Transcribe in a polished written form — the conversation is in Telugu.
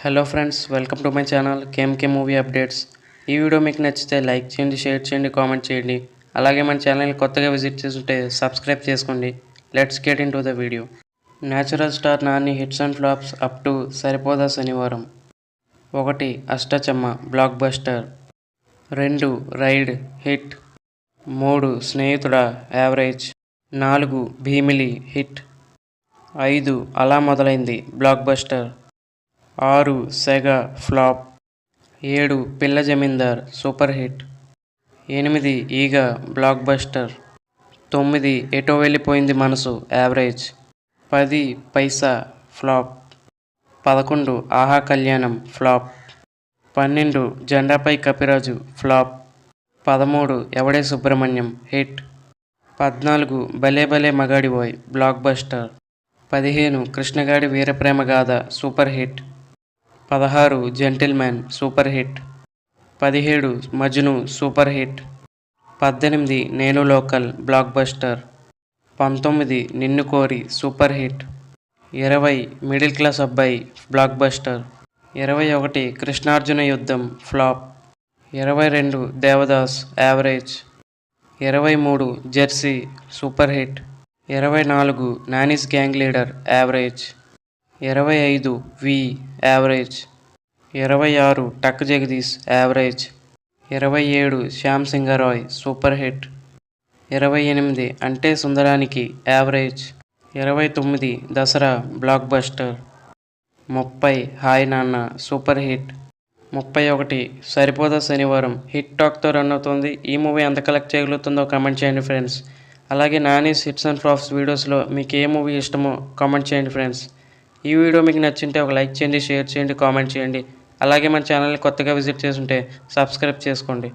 Hello friends, welcome to my channel KMK movie updates. ఈ వీడియో మీకు నచ్చితే లైక్ చేయండి, షేర్ చేయండి, కామెంట్ చేయండి. అలాగే మన ఛానల్ని కొత్తగా విజిట్ చేస్తుంటే సబ్స్క్రైబ్ చేసుకోండి. Let's get into the video. Natural star Nani hits and flops up to Saripodhaa Sanivaaram. 1 Ashtachamma blockbuster, 2 ride hit, 3 Snehithuda average, 4 Bheemili hit, 5 అలా మొదలైంది బ్లాక్ బస్టర్, 6 సెగ ఫ్లాప్, 7 పిల్ల జమీందార్ సూపర్ హిట్, 8 ఈగ బ్లాక్ బస్టర్, 9 ఎటో వెళ్ళిపోయింది మనసు యావరేజ్, 10 పైసా ఫ్లాప్, 11 ఆహా కళ్యాణం ఫ్లాప్, 12 జెండాపై కపిరాజు ఫ్లాప్, 13 ఎవడే సుబ్రహ్మణ్యం హిట్, 14 భలే భలే మగాడిబోయ్ block buster, 15 Krishnagadi Veeraprema Gaadha super hit, 16 gentleman super hit, 17 Majnu super hit, 18 Nenu local blockbuster, 19 Ninnu Kori super hit, 20 middle class Abbayi blockbuster, 21 Krishnarjuna Yuddham flop, 22 Devadas average, 23 jersey super hit, 24 Nani's gang leader average, 25 V average, 26 tuck Jagadish average, 27 Shyam Singharoy super hit, 28 Ante Sundaraniki average, 29 Dasara blockbuster, 30 hi Nanna super hit, 31 సరిపోదా శనివారం హిట్ టాక్తో రన్ అవుతుంది. ఈ మూవీ ఎంత కలెక్ట్ చేయగలుగుతుందో కామెంట్ చేయండి ఫ్రెండ్స్. అలాగే నానీస్ హిట్స్ అండ్ ఫ్లాప్స్ వీడియోస్లో మీకు ఏ మూవీ ఇష్టమో కామెంట్ చేయండి ఫ్రెండ్స్. ఈ వీడియో మీకు నచ్చింటే ఒక లైక్ చేయండి, షేర్ చేయండి, కామెంట్ చేయండి. అలాగే మన ఛానల్ని కొత్తగా విజిట్ చేస్తుంటే సబ్స్క్రైబ్ చేసుకోండి.